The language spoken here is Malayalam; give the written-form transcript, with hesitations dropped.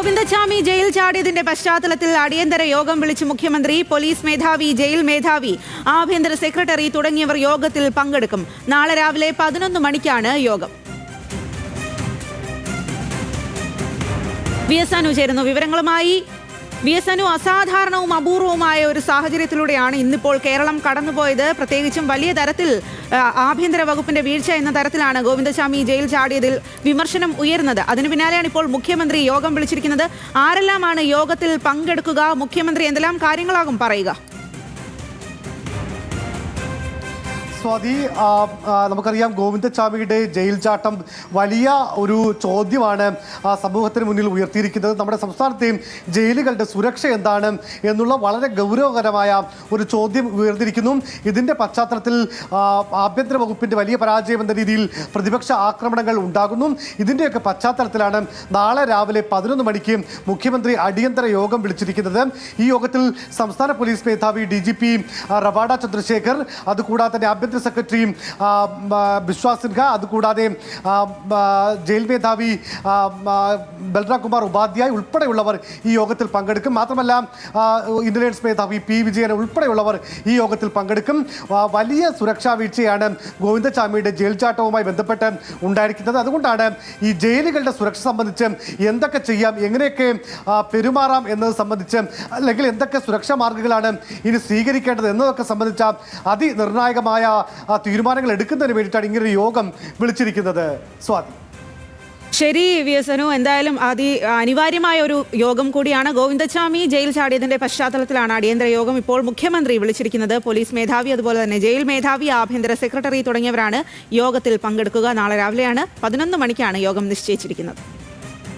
ഗോവിന്ദചാമി ജയിൽ ചാടിയതിന്റെ പശ്ചാത്തലത്തിൽ അടിയന്തര യോഗം വിളിച്ച് മുഖ്യമന്ത്രി, പോലീസ് മേധാവി, ജയിൽ മേധാവി, ആഭ്യന്തര സെക്രട്ടറി തുടങ്ങിയവർ യോഗത്തിൽ പങ്കെടുക്കും. നാളെ രാവിലെ 11 മണിക്കാണ് യോഗം. വി എസ് അനു ചേരുന്നു വിവരങ്ങളുമായി. വി എസ് അനു, അസാധാരണവും അപൂർവവുമായ ഒരു സാഹചര്യത്തിലൂടെയാണ് ഇന്നിപ്പോൾ കേരളം കടന്നുപോയത്. പ്രത്യേകിച്ചും വലിയ തരത്തിൽ ആഭ്യന്തര വകുപ്പിന്റെ വീഴ്ച എന്ന തരത്തിലാണ് ഗോവിന്ദചാമി ജയിൽ ചാടിയതിൽ വിമർശനം ഉയർന്നത്. അതിനു പിന്നാലെയാണ് ഇപ്പോൾ മുഖ്യമന്ത്രി യോഗം വിളിച്ചിരിക്കുന്നത്. ആരെല്ലാമാണ് യോഗത്തിൽ പങ്കെടുക്കുക? മുഖ്യമന്ത്രി എന്തെല്ലാം കാര്യങ്ങളാകും പറയുക? സ്വാതി, നമുക്കറിയാം ഗോവിന്ദചാമിയുടെ ജയിൽ ചാട്ടം വലിയ ഒരു ചോദ്യമാണ് സമൂഹത്തിന് മുന്നിൽ ഉയർത്തിയിരിക്കുന്നത്. നമ്മുടെ സംസ്ഥാനത്തെയും ജയിലുകളുടെ സുരക്ഷ എന്താണ് എന്നുള്ള വളരെ ഗൗരവകരമായ ഒരു ചോദ്യം ഉയർന്നിരിക്കുന്നു. ഇതിൻ്റെ പശ്ചാത്തലത്തിൽ ആഭ്യന്തര വകുപ്പിൻ്റെ വലിയ പരാജയം എന്ന രീതിയിൽ പ്രതിപക്ഷ ആക്രമണങ്ങൾ ഉണ്ടാകുന്നു. ഇതിൻ്റെയൊക്കെ പശ്ചാത്തലത്തിലാണ് നാളെ രാവിലെ 11 മണിക്ക് മുഖ്യമന്ത്രി അടിയന്തര യോഗം വിളിച്ചിരിക്കുന്നത്. ഈ യോഗത്തിൽ സംസ്ഥാന പോലീസ് മേധാവി DGP റവാഡ ചന്ദ്രശേഖർ, അതുകൂടാതെ തന്നെ ആഭ്യന്തര സെക്രട്ടറി ബിശ്വാസ് സിൻഹ, അതുകൂടാതെ ജയിൽ മേധാവി ബൽറാം കുമാർ ഉപാധ്യായ് ഉൾപ്പെടെയുള്ളവർ ഈ യോഗത്തിൽ പങ്കെടുക്കും. മാത്രമല്ല ഇന്റലിജൻസ് മേധാവി P വിജയൻ ഉൾപ്പെടെയുള്ളവർ ഈ യോഗത്തിൽ പങ്കെടുക്കും. വലിയ സുരക്ഷാ വീഴ്ചയാണ് ഗോവിന്ദചാമിയുടെ ജയിൽ ചാട്ടവുമായി ബന്ധപ്പെട്ട് ഉണ്ടായിരിക്കുന്നത്. അതുകൊണ്ടാണ് ഈ ജയിലുകളുടെ സുരക്ഷ സംബന്ധിച്ച് എന്തൊക്കെ ചെയ്യാം, എങ്ങനെയൊക്കെ പെരുമാറാം എന്നത് സംബന്ധിച്ച്, അല്ലെങ്കിൽ എന്തൊക്കെ സുരക്ഷാ മാർഗങ്ങളാണ് ഇനി സ്വീകരിക്കേണ്ടത് എന്നതൊക്കെ സംബന്ധിച്ച അതിനിർണായകമായ തീരുമാനങ്ങൾ എടുക്കുന്നതിന് വേണ്ടിയിട്ടാണ് ഇങ്ങനൊരു യോഗം വിളിച്ചിരിക്കുന്നത്. സ്വാതി. ശരി വി എസ് അനു, എന്തായാലും അനിവാര്യമായ ഒരു യോഗം കൂടിയാണ്. ഗോവിന്ദചാമി ജയിൽ ചാടിയതിന്റെ പശ്ചാത്തലത്തിലാണ് അടിയന്തര യോഗം ഇപ്പോൾ മുഖ്യമന്ത്രി വിളിച്ചിരിക്കുന്നത്. പോലീസ് മേധാവി, അതുപോലെ തന്നെ ജയിൽ മേധാവി, ആഭ്യന്തര സെക്രട്ടറി തുടങ്ങിയവരാണ് യോഗത്തിൽ പങ്കെടുക്കുക. നാളെ രാവിലെയാണ് 11 മണിക്കാണ് യോഗം നിശ്ചയിച്ചിരിക്കുന്നത്.